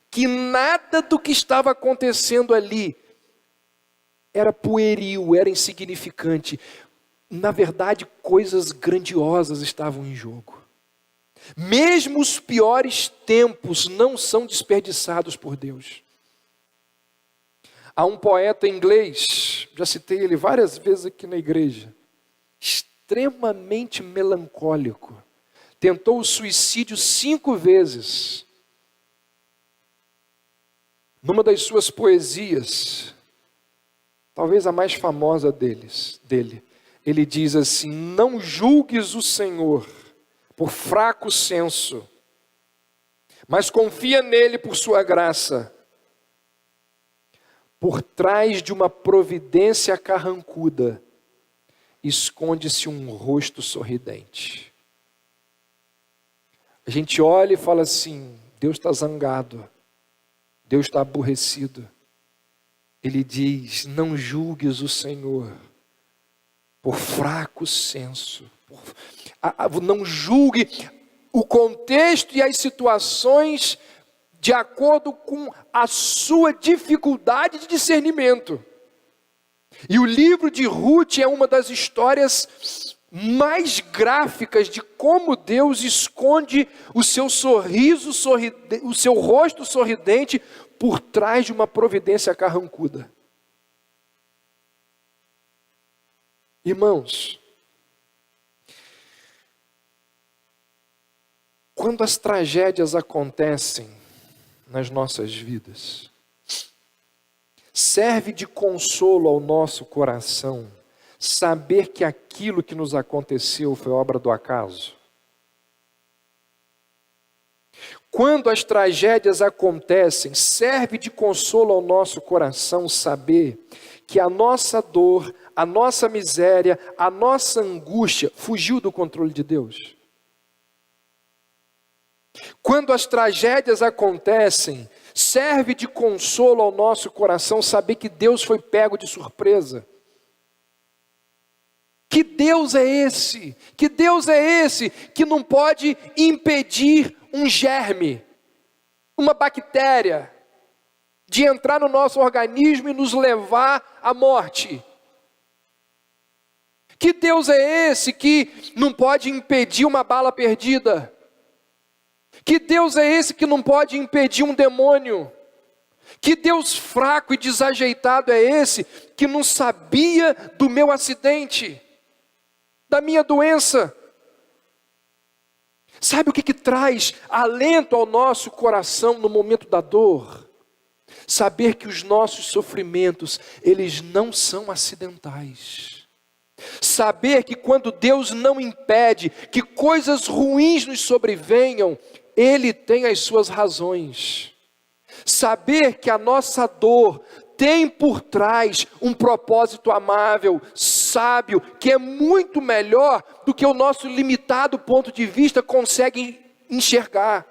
que nada do que estava acontecendo ali era pueril, era insignificante. Na verdade, coisas grandiosas estavam em jogo. Mesmo os piores tempos não são desperdiçados por Deus. Há um poeta inglês, já citei ele várias vezes aqui na igreja, extremamente melancólico. Tentou o suicídio 5 vezes. Numa das suas poesias, talvez a mais famosa dele, ele diz assim: não julgues o Senhor por fraco senso, mas confia nele por sua graça. Por trás de uma providência carrancuda, esconde-se um rosto sorridente. A gente olha e fala assim: Deus está zangado, Deus está aborrecido. Ele diz: não julgues o Senhor por fraco senso. Não julgue o contexto e as situações de acordo com a sua dificuldade de discernimento. E o livro de Ruth é uma das histórias mais gráficas de como Deus esconde o seu sorriso, o seu rosto sorridente por trás de uma providência carrancuda. Irmãos, quando as tragédias acontecem nas nossas vidas, serve de consolo ao nosso coração saber que aquilo que nos aconteceu foi obra do acaso? Quando as tragédias acontecem, serve de consolo ao nosso coração saber que a nossa dor, a nossa miséria, a nossa angústia fugiu do controle de Deus. Quando as tragédias acontecem, serve de consolo ao nosso coração saber que Deus foi pego de surpresa. Que Deus é esse? Que Deus é esse que não pode impedir um germe, uma bactéria, de entrar no nosso organismo e nos levar à morte? Que Deus é esse que não pode impedir uma bala perdida? Que Deus é esse que não pode impedir um demônio? Que Deus fraco e desajeitado é esse que não sabia do meu acidente, da minha doença? Sabe o que traz alento ao nosso coração no momento da dor? Saber que os nossos sofrimentos, eles não são acidentais. Saber que quando Deus não impede que coisas ruins nos sobrevenham, Ele tem as suas razões. Saber que a nossa dor tem por trás um propósito amável, sábio, que é muito melhor do que o nosso limitado ponto de vista consegue enxergar.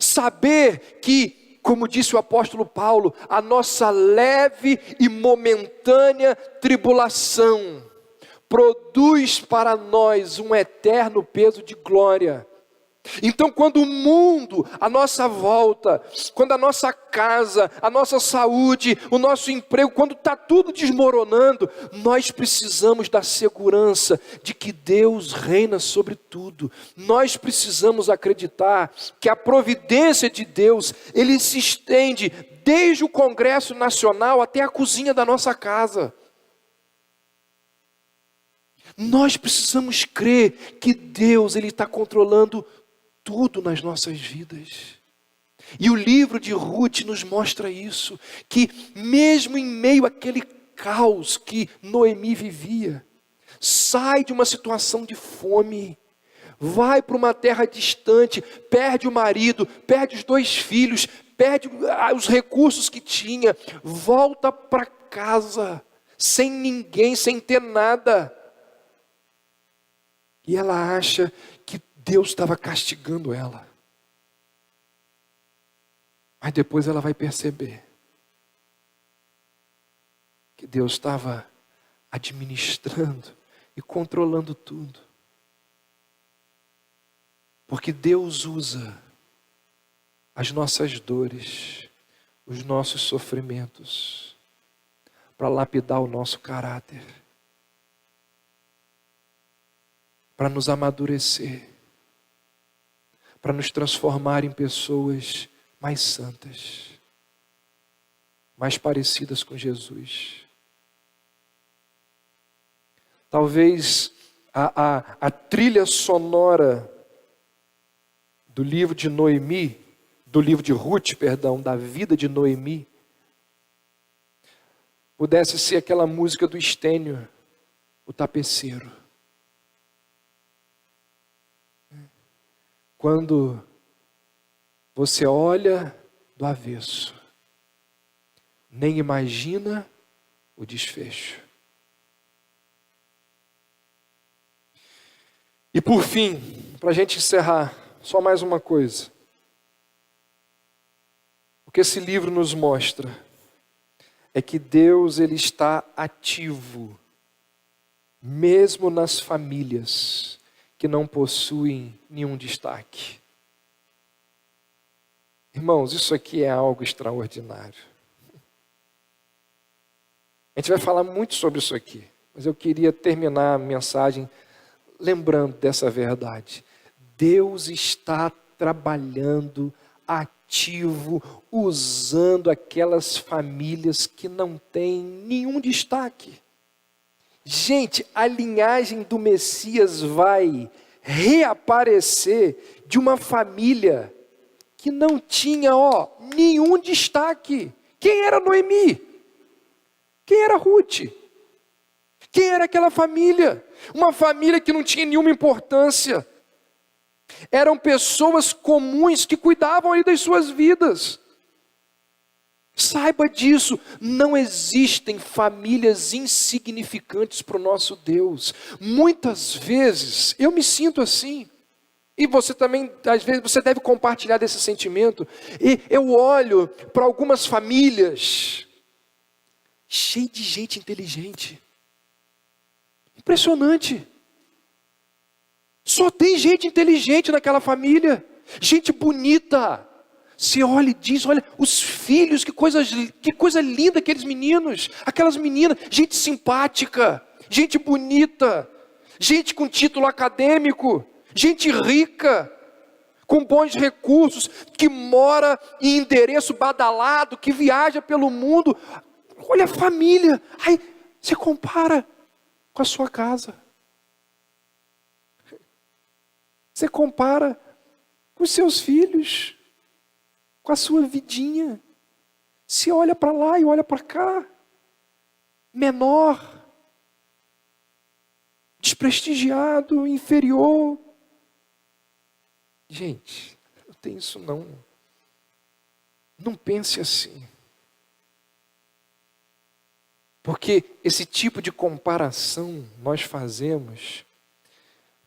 Saber que, como disse o apóstolo Paulo, a nossa leve e momentânea tribulação produz para nós um eterno peso de glória. Então, quando o mundo à nossa volta, quando a nossa casa, a nossa saúde, o nosso emprego, quando está tudo desmoronando, nós precisamos da segurança de que Deus reina sobre tudo. Nós precisamos acreditar que a providência de Deus, Ele se estende desde o Congresso Nacional até a cozinha da nossa casa. Nós precisamos crer que Deus, Ele está controlando tudo nas nossas vidas. E o livro de Ruth nos mostra isso, que mesmo em meio àquele caos que Noemi vivia, sai de uma situação de fome, vai para uma terra distante, perde o marido, perde os 2 filhos, perde os recursos que tinha, volta para casa, sem ninguém, sem ter nada. E ela acha que Deus estava castigando ela. Mas depois ela vai perceber que Deus estava administrando e controlando tudo. Porque Deus usa as nossas dores, os nossos sofrimentos, para lapidar o nosso caráter, para nos amadurecer, para nos transformar em pessoas mais santas, mais parecidas com Jesus. Talvez a trilha sonora do livro de Noemi, do livro de Ruth, perdão, da vida de Noemi, pudesse ser aquela música do Estênio, o tapeceiro. Quando você olha do avesso, nem imagina o desfecho. E por fim, para a gente encerrar, só mais uma coisa. O que esse livro nos mostra é que Deus, Ele está ativo, mesmo nas famílias que não possuem nenhum destaque. Irmãos, isso aqui é algo extraordinário. A gente vai falar muito sobre isso aqui, mas eu queria terminar a mensagem lembrando dessa verdade. Deus está trabalhando ativo, usando aquelas famílias que não têm nenhum destaque. Gente, a linhagem do Messias vai reaparecer de uma família que não tinha, nenhum destaque. Quem era Noemi? Quem era Ruth? Quem era aquela família? Uma família que não tinha nenhuma importância. Eram pessoas comuns que cuidavam ali das suas vidas. Saiba disso, não existem famílias insignificantes para o nosso Deus. Muitas vezes eu me sinto assim. E você também, às vezes, você deve compartilhar desse sentimento. E eu olho para algumas famílias cheias de gente inteligente. Impressionante. Só tem gente inteligente naquela família. Gente bonita. Você olha e diz, olha, os filhos, que coisa linda aqueles meninos. Aquelas meninas, gente simpática, gente bonita, gente com título acadêmico. Gente rica, com bons recursos, que mora em endereço badalado, que viaja pelo mundo. Olha a família. Aí você compara com a sua casa. Você compara com os seus filhos, com a sua vidinha. Você olha para lá e olha para cá. Menor, desprestigiado, inferior. Gente, não tem isso não. Não pense assim. Porque esse tipo de comparação nós fazemos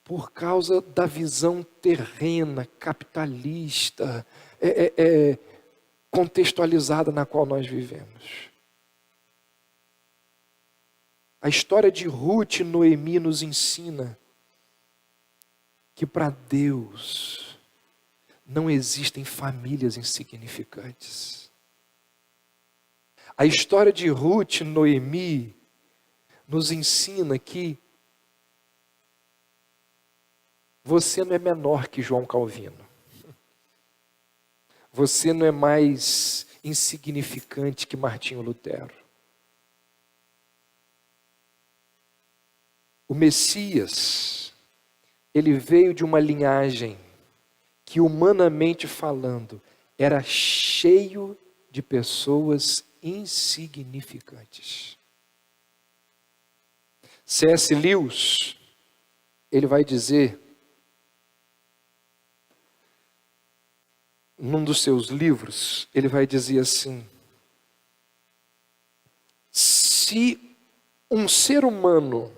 por causa da visão terrena, capitalista, contextualizada na qual nós vivemos. A história de Ruth e Noemi nos ensina que para Deus não existem famílias insignificantes. A história de Ruth e Noemi nos ensina que você não é menor que João Calvino. Você não é mais insignificante que Martinho Lutero. O Messias, ele veio de uma linhagem que, humanamente falando, era cheio de pessoas insignificantes. C.S. Lewis, ele vai dizer, num dos seus livros, ele vai dizer assim: se um ser humano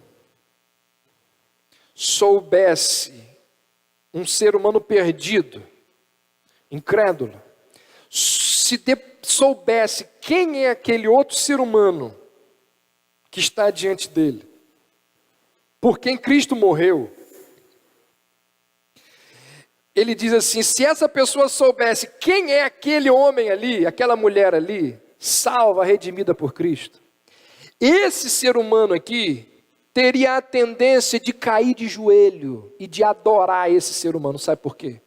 soubesse, um ser humano perdido, incrédulo, se soubesse quem é aquele outro ser humano que está diante dele, por quem Cristo morreu, ele diz assim: se essa pessoa soubesse quem é aquele homem ali, aquela mulher ali, salva, redimida por Cristo, esse ser humano aqui teria a tendência de cair de joelho e de adorar esse ser humano. Sabe por quê?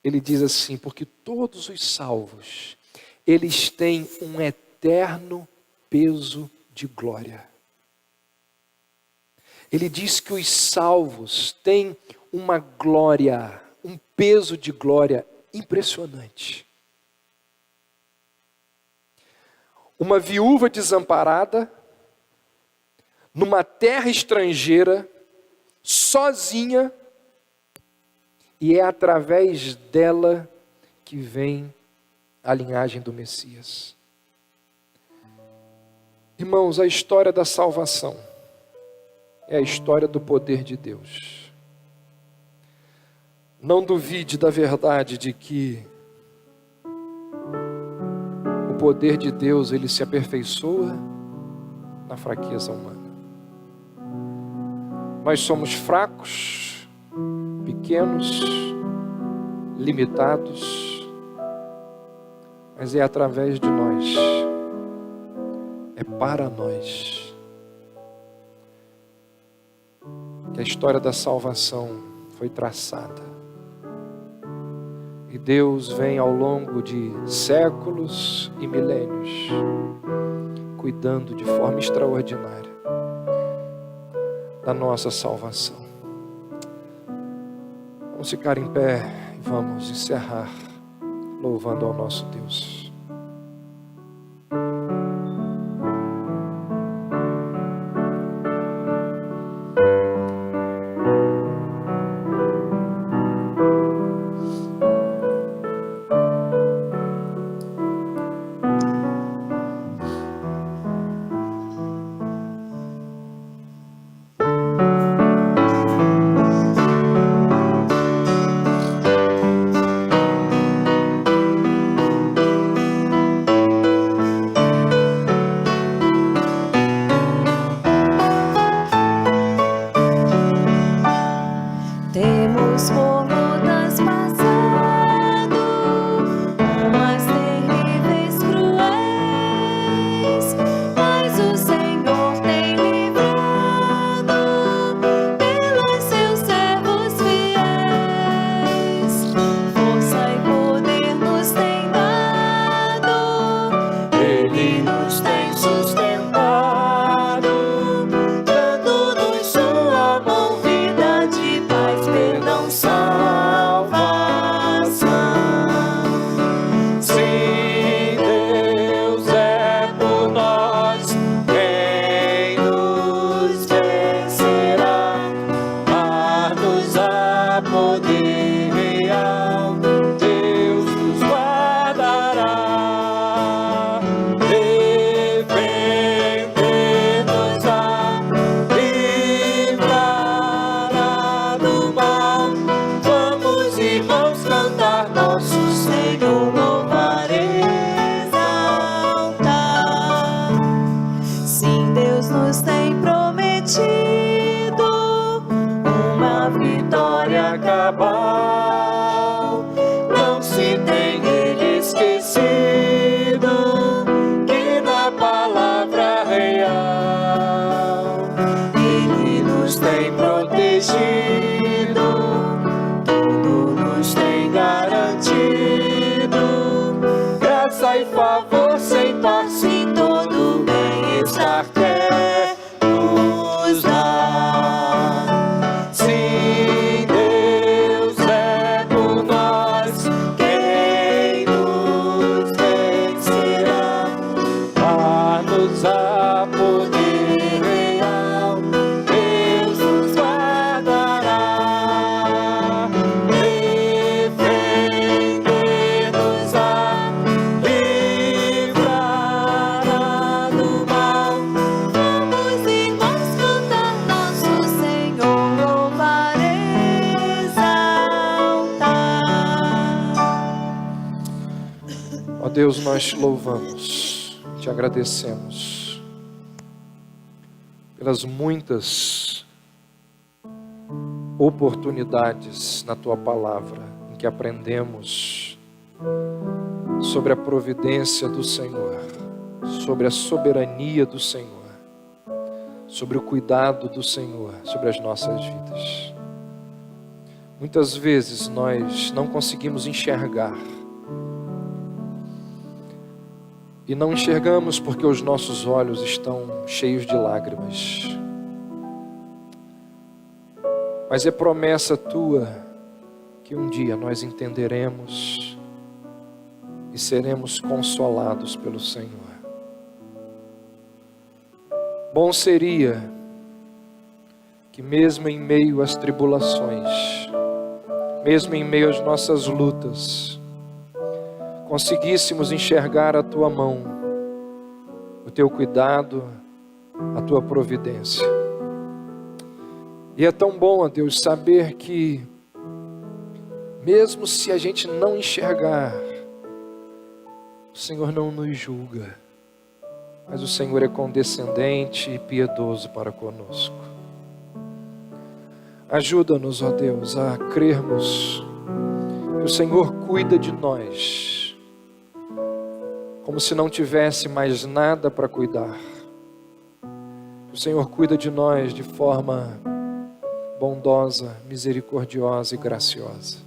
Ele diz assim: porque todos os salvos, eles têm um eterno peso de glória. Ele diz que os salvos têm uma glória, um peso de glória impressionante. Uma viúva desamparada, numa terra estrangeira, sozinha, e é através dela que vem a linhagem do Messias. Irmãos, a história da salvação é a história do poder de Deus. Não duvide da verdade de que o poder de Deus, ele se aperfeiçoa na fraqueza humana. Nós somos fracos, pequenos, limitados, mas é através de nós, é para nós, que a história da salvação foi traçada. E Deus vem ao longo de séculos e milênios, cuidando de forma extraordinária da nossa salvação. Vamos ficar em pé e vamos encerrar louvando ao nosso Deus. Ele nos tem sustentado, dando-nos sua mão, vida de paz, perdão, salvação. Se Deus é por nós, quem nos vencerá? Dar-nos a poder real, Deus nos guardará. Defender-nos a livrará do mal. Vamos, irmãos, cantar nosso Senhor, louvar e exaltar. Sim, Deus nos tem prometido uma vitória cabal. Não se tem Ele esquecido que na palavra real Ele nos tem protegido, tudo nos tem garantido. Graça e favor sem par, sim, todo bem-estar quer nos dar. Se Deus é por nós, quem nos vencerá? Dar-nos a poder real, Deus nos guardará. Defender-nos a livrará do mal. Vamos, irmãos, cantar nosso Senhor, louvar e exaltar. Ó Deus, nós te louvamos, te agradecemos pelas muitas oportunidades na tua palavra em que aprendemos sobre a providência do Senhor, sobre a soberania do Senhor, sobre o cuidado do Senhor sobre as nossas vidas. Muitas vezes nós não conseguimos enxergar. E não enxergamos porque os nossos olhos estão cheios de lágrimas. Mas é promessa tua que um dia nós entenderemos e seremos consolados pelo Senhor. Bom seria que mesmo em meio às tribulações, mesmo em meio às nossas lutas, conseguíssemos enxergar a tua mão, o teu cuidado, a tua providência. E é tão bom, ó Deus, saber que mesmo se a gente não enxergar, o Senhor não nos julga, mas o Senhor é condescendente e piedoso para conosco. Ajuda-nos, ó Deus, a crermos que o Senhor cuida de nós, como se não tivesse mais nada para cuidar. O Senhor cuida de nós de forma bondosa, misericordiosa e graciosa.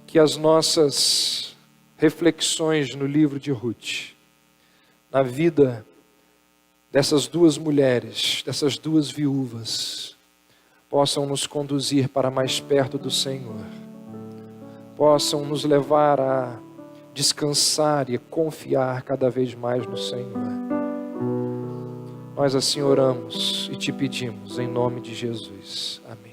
Que as nossas reflexões no livro de Ruth, na vida dessas duas mulheres, dessas duas viúvas, possam nos conduzir para mais perto do Senhor, possam nos levar a descansar e confiar cada vez mais no Senhor. Nós assim oramos e te pedimos em nome de Jesus. Amém.